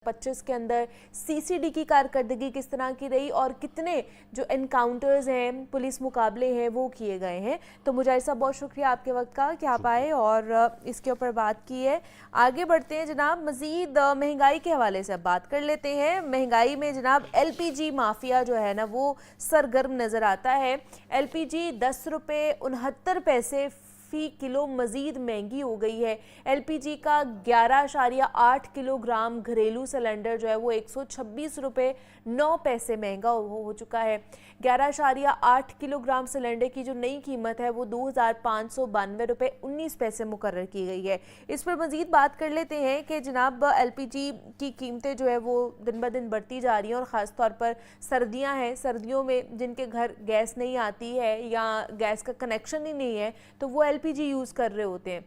25 के अंदर सीसीडी की कारकर्दगी किस तरह की रही और कितने जो एनकाउंटर्स हैं, पुलिस मुकाबले हैं, वो किए गए हैं। तो मुजाहिद साहब, बहुत शुक्रिया आपके वक्त का कि आप आए और इसके ऊपर बात की है। आगे बढ़ते हैं जनाब, मज़ीद महंगाई के हवाले से अब बात कर लेते हैं। महंगाई में जनाब एलपीजी माफिया जो है ना, वो सरगर्म नज़र आता है। एलपीजी 10 रुपये 69 पैसे फ़ी किलो मज़ीद महंगी हो गई है। एलपीजी का 11.8 किलोग्राम घरेलू सिलेंडर जो है वो 126 रुपये 9 पैसे महंगा हो चुका है। 11.8 किलोग्राम सिलेंडर की जो नई कीमत है वो 2592 रुपये 19 पैसे मुकर्रर की गई है। इस पर मज़ीद बात कर लेते हैं कि जनाब एलपीजी की कीमतें जो है वो दिन ब दिन बढ़ती जा रही हैं और ख़ास तौर पर सर्दियां हैं, सर्दियों में जिनके घर गैस नहीं आती है या गैस का कनेक्शन ही नहीं है तो वो एलपीजी यूज़ कर रहे होते हैं,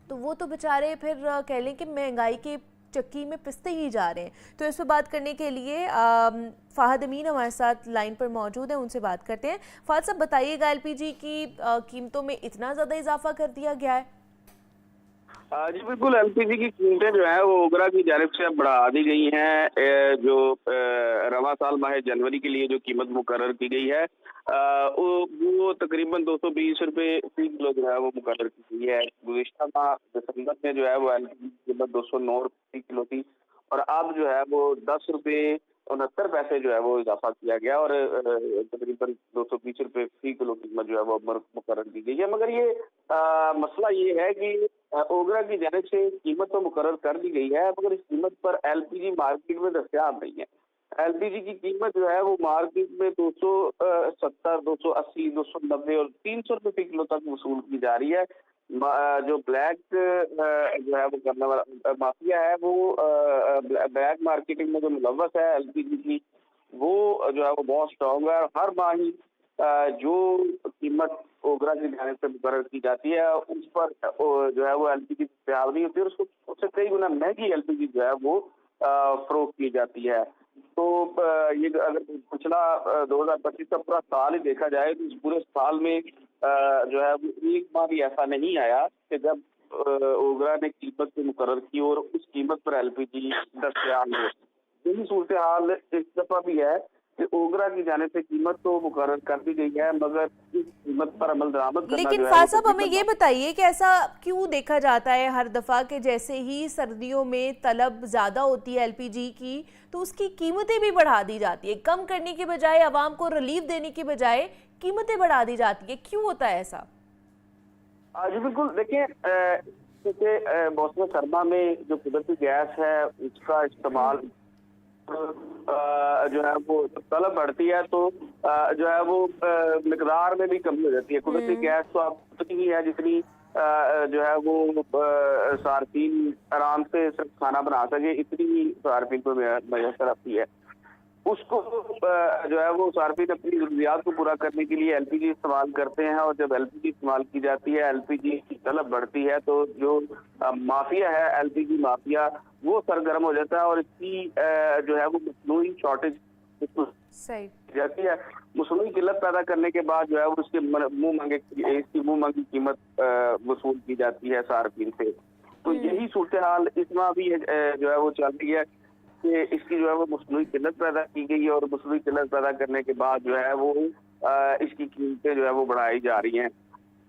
तो वो तो बेचारे फिर कह लें कि महंगाई के चक्की में पिसते ही जा रहे हैं। तो इस पर बात करने के लिए फ़ाहद अमीन हमारे साथ लाइन पर मौजूद हैं, उनसे बात करते हैं। फ़ाहद साहब, बताइएगा, एलपीजी की कीमतों में इतना ज़्यादा इजाफा कर दिया गया है? जी बिल्कुल, एलपीजी की कीमतें जो है वो ओगरा की जानिब से अब बढ़ा दी गई हैं। जो रवा साल माह जनवरी के लिए जो कीमत मुकर्रर की गई है वो तकरीबन 220 रुपये फी किलो जो है वो मुकर्रर की गई है। गुज़िश्ता माह दिसंबर में जो है वो एलपीजी की कीमत 209 रुपये किलो थी और अब जो है वो 10 रुपये 69 पैसे जो है वो इजाफा किया गया और तकरीबन 220 रुपये फी किलो कीमत जो है वो मुकर्रर की गई है। मगर ये मसला ये है कि ओगरा की जानिब से कीमत तो मुकर्रर कर दी गई है मगर इस कीमत पर एलपीजी मार्केट में दस्तयाब नहीं है। एलपीजी की कीमत जो है वो मार्केट में 270, 280, 290 और 300 रुपये फी किलो तक वसूल की जा रही है। जो ब्लैक जो है वो करने वाला माफिया है वो ब्लैक मार्केटिंग में जो मुलव्वस है एलपीजी की, वो जो है वो बहुत स्ट्रॉन्ग है और हर माह ही जो कीमत ओगरा की जानिब से मुकर्रर की जाती है उस पर जो है वो एलपीजी दस्तयाब नहीं होती और उससे कई गुना महंगी एलपीजी जो है वो फरोख्त की जाती है। तो ये अगर पिछला 2025 का पूरा साल ही देखा जाए तो इस पूरे साल में जो है वो एक बार भी ऐसा नहीं आया कि जब ओगरा ने कीमत को मुकर्रर की और उस कीमत पर एलपीजी दस्तयाब हो। यही सूरत हाल इस दफा भी है कि ओगरा की जाने से कीमत तो मुकर्रर कर दी गई है मगर इस कीमत पर अमल दरामद करना लेकिन जो है फ़ाहद साहब, हमें ये बताइए कि ऐसा क्यों देखा जाता है हर दफ़ा कि जैसे ही सर्दियों में तलब ज़्यादा होती है एलपीजी की तो उसकी कीमतें भी बढ़ा दी जाती है, कम करने के बजाय, आवाम को रिलीफ देने के बजाय कीमतें बढ़ा दी जाती है। क्यों होता है ऐसा? जी बिल्कुल, देखिए क्योंकि मौसम सरमा में जो कुदरती गैस है उसका इस्तेमाल जो है वो तलब बढ़ती है तो जो है वो मिकदार में भी कमी हो जाती है। कुदरती गैस तो आप उतनी ही है जितनी जो है वो सार्फिन आराम से सिर्फ खाना बना सके, इतनी ही सार्फिन को मैसर आती है। उसको जो है वो सार्फिन अपनी जरूरियात को पूरा करने के लिए एलपीजी इस्तेमाल करते हैं और जब एलपीजी इस्तेमाल की जाती है, एलपीजी की तलब बढ़ती है तो जो माफिया है एलपीजी माफिया वो सरगर्म हो जाता है और इसकी जो है वो मसनूई शॉर्टेज सही जाती है। मसनूई किल्लत पैदा करने के बाद जो है वो इसकी मुंह मांगी कीमत वसूल की जाती है सार्फिन से। तो यही सूरत हाल इसमें भी जो है वो चल रही है कि इसकी जो है वो मसनूई किल्लत पैदा की गई है और मसनूई किल्लत पैदा करने के बाद जो है वो इसकी कीमतें जो है वो बढ़ाई जा रही हैं।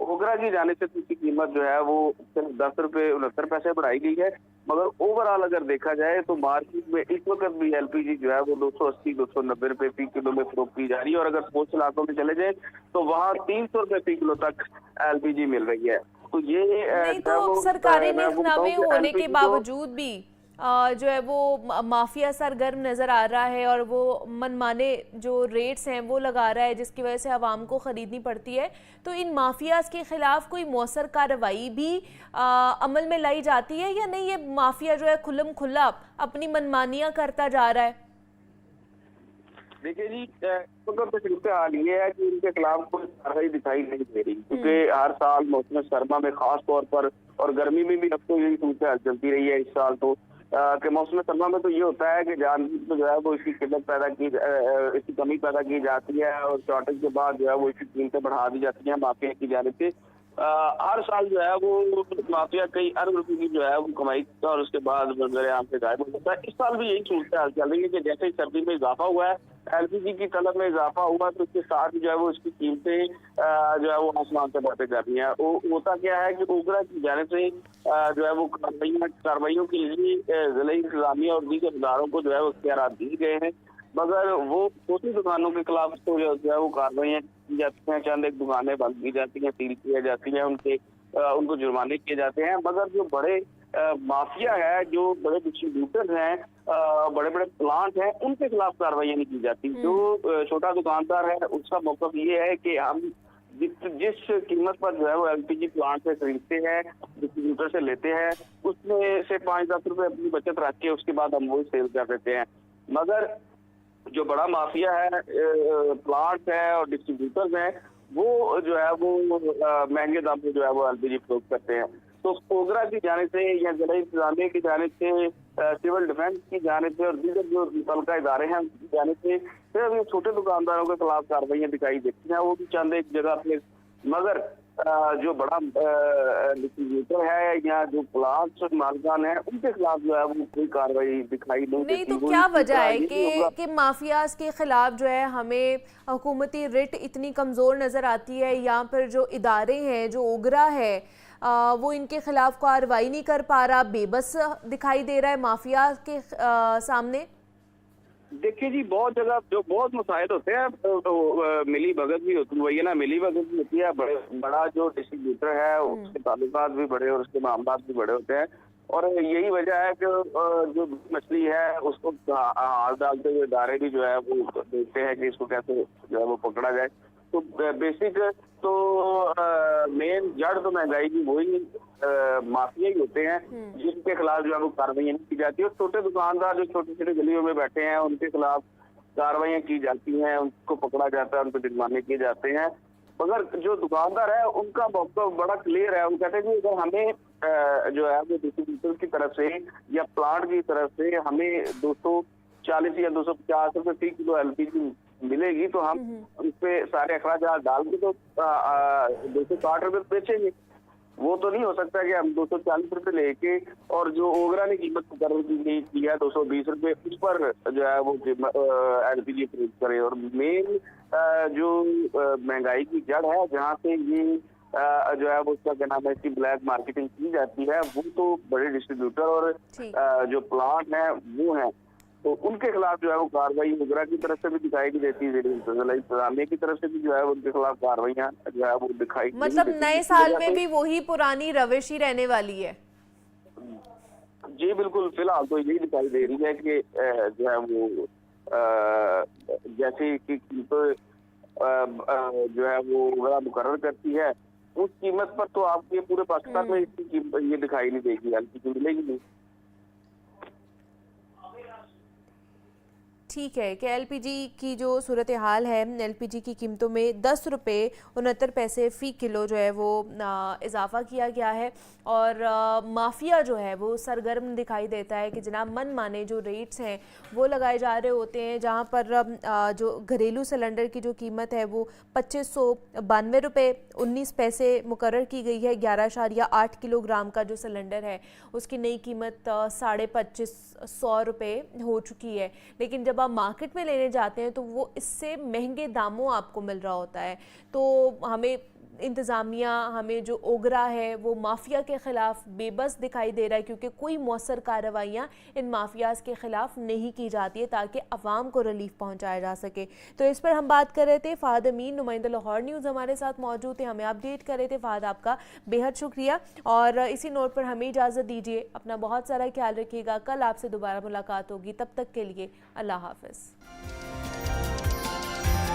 ओगरा की जाने से इसकी कीमत जो है वो सिर्फ 10 रुपये 69 पैसे बढ़ाई गई है मगर ओवरऑल अगर देखा जाए तो मार्केट में इस वक्त भी एलपीजी जो है वो 280, 290 रुपये फी किलो में फरोख्त की जा रही है और अगर पोस्ट इलाकों में चले जाए तो वहाँ 300 रुपये फी किलो तक एलपीजी मिल रही है। तो ये नहीं, तो सरकारी निज़ामे होने के बावजूद भी जो है वो माफिया सरगर्म नज़र आ रहा है और वो मनमाने जो रेट्स हैं वो लगा रहा है जिसकी वजह से आवाम को ख़रीदनी पड़ती है। तो इन माफियाज के ख़िलाफ़ कोई मौसर कार्रवाई भी अमल में लाई जाती है या नहीं? ये माफिया जो है खुल्लम खुल्ला अपनी मनमानियाँ करता जा रहा है। देखिए जी, तो सूरत हाल ये है कि इनके खिलाफ कोई कार्रवाई दिखाई नहीं दे रही क्योंकि हर साल मौसम सरमा में खास तौर पर और गर्मी में भी अब तो यही सूरत हाल चलती रही है। इस साल तो कि मौसम सरमा में तो ये होता है कि जानबूझ में जो है वो इसकी किल्लत पैदा की इसकी कमी पैदा की जाती है और शॉर्टेज के बाद जो है वो इसकी कीमतें बढ़ा दी जाती हैं माफिया की जानिब से। हर साल जो है वो माफिया कई अरब रुपए की जो है वो कमाई करता है और उसके बाद मंजर आम से गायब हो जाता है। इस साल भी यही सूरत हाल चल रही है कि जैसे ही सर्दी में इजाफा हुआ है, एलपीजी की तलब में इजाफा हुआ, तो उसके साथ जो है वो उसकी कीमतें जो है वो आसमान से बातें कर रही हैं। होता क्या है कि ओगरा की जाने से जो है वो कार्रवाइयों के लिए जिला इंतजामिया और दीगर इदारों को जो है वो इख्तियार दिए गए हैं, मगर वो छोटी दुकानों के खिलाफ तो जो है वो कार्रवाइयाँ की जाती हैं। चंद एक दुकानें बंद की जाती हैं, सील की जाती हैं, उनको जुर्माने किए जाते हैं। मगर जो बड़े माफिया है, जो बड़े डिस्ट्रीब्यूटर हैं, बड़े बड़े प्लांट हैं, उनके खिलाफ कार्रवाई नहीं की जाती। जो छोटा दुकानदार है उसका मौकफ ये है कि हम जिस कीमत पर जो है वो एलपीजी प्लांट से खरीदते हैं, डिस्ट्रीब्यूटर से लेते हैं, उसमें से 5-10 रुपए अपनी बचत रख के उसके बाद हम वो सेल कर देते हैं। मगर जो बड़ा माफिया है, प्लांट है और डिस्ट्रीब्यूटर्स हैं, वो जो है वो महंगे दाम पे जो है वो एलपीजी फरोख्त करते हैं। तो ओगरा की जानिब से या जिला इंतजामिया की जानिब से, सिविल डिफेंस की जानिब से और दीगर जो मुतल्लिका इदारे हैं उनकी जानिब से सिर्फ ये छोटे दुकानदारों के खिलाफ कार्रवाइयाँ दिखाई देती हैं, वो भी चंद एक जगह पे। मगर जो बड़ा डिस्ट्रीब्यूटर है या जो प्लांट मालिकान है, उनके खिलाफ जो है वो कोई कार्रवाई दिखाई नहीं देती। तो क्या वजह है कि माफियाज के खिलाफ जो है हमें हुकूमती रिट इतनी कमज़ोर नज़र आती है, या फिर जो इदारे हैं, जो ओगरा है वो इनके खिलाफ कार्रवाई नहीं कर पा रहा, बेबस दिखाई दे रहा है माफिया के सामने? देखिए जी, बहुत जगह जो बहुत मसाइल होते हैं, मिली भगत भी होती है ना, मिली भगत भी होती है। बड़ा जो डिस्ट्रीब्यूटर है उसके ताल्लुकात भी बड़े और उसके मामलात भी बड़े होते हैं, और यही वजह है कि जो मछली है उसको हाथ डालते हुए इदारे भी जो है वो देखते हैं कि इसको कैसे जो है वो पकड़ा जाए। तो बेसिक तो मेन जड़ तो महंगाई की वही माफिया ही होते हैं, जिनके खिलाफ जो है वो कार्रवाई नहीं की जाती। और छोटे दुकानदार जो छोटी छोटी गलियों में बैठे हैं, उनके खिलाफ कार्रवाइयाँ की जाती हैं, उनको पकड़ा जाता है, उन पर जुर्माने किए जाते हैं। मगर जो दुकानदार है उनका मौका बड़ा क्लियर है। वो कहते हैं कि अगर हमें जो है वो डिस्ट्रीब्यूटर की तरफ से या प्लांट की तरफ से हमें 240 या 250 रुपए फी किलो एलपीजी मिलेगी, तो हम उस पे सारे अखराजात डाल के तो 260 रुपए बेचेंगे। वो तो नहीं हो सकता कि हम 240 रुपए लेके और जो ओगरा ने कीमत मुकर्रर की है 220 रुपए, उस पर जो है वो एलपीजी खरीद करे। और मेन जो महंगाई की जड़ है, जहाँ से ये जो है वो उसका क्या नाम है, इसकी ब्लैक मार्केटिंग की जाती है, वो तो बड़े डिस्ट्रीब्यूटर और जो प्लांट है वो हैं। तो उनके खिलाफ जो है वो कार्रवाई ओगरा की तरफ से भी दिखाई नहीं देती, जिला इंतजामिया की तरफ से भी जो है उनके खिलाफ कार्रवाइयाँ जो है वो दिखाई, मतलब नए साल में भी वही पुरानी रविश ही रहने वाली है। जी बिल्कुल, फिलहाल तो यही दिखाई दे रही है कि जो है वो जैसे कि जो है वो ओगरा मुकर्रर करती है, उस कीमत पर तो आपके पूरे पाकिस्तान में इसकी ये दिखाई नहीं देगी, एलपीजी मिलेगी नहीं। ठीक है कि एलपीजी की जो सूरत हाल है, एलपीजी की कीमतों में 10 रुपये 69 पैसे फ़ी किलो जो है वो इजाफ़ा किया गया है, और माफिया जो है वो सरगर्म दिखाई देता है कि जनाब मन माने जो रेट्स हैं वो लगाए जा रहे होते हैं। जहां पर जो घरेलू सिलेंडर की जो कीमत है वो 2592 रुपये 19 पैसे मुकर्रर की गई है। 11.8 किलोग्राम का जो सिलेंडर है उसकी नई कीमत 2550 रुपये हो चुकी है। लेकिन जब आप मार्केट में लेने जाते हैं तो वो इससे महंगे दामों आपको मिल रहा होता है। तो हमें इंतज़ामिया, हमें जो ओगरा है वो माफिया के ख़िलाफ़ बेबस दिखाई दे रहा है, क्योंकि कोई मौसर कार्रवाइयाँ इन माफियाज़ के ख़िलाफ़ नहीं की जाती है ताकि अवाम को रिलीफ पहुँचाया जा सके। तो इस पर हम बात कर रहे थे। फ़हद अमीन, नुमाइंदा लाहौर न्यूज़ हमारे साथ मौजूद थे, हमें अपडेट कर रहे थे। फ़हद, आपका बेहद शुक्रिया, और इसी नोट पर हमें इजाज़त दीजिए। अपना बहुत सारा ख्याल रखिएगा, कल आपसे दोबारा मुलाकात होगी, तब तक के लिए अल्लाह हाफ़िज़।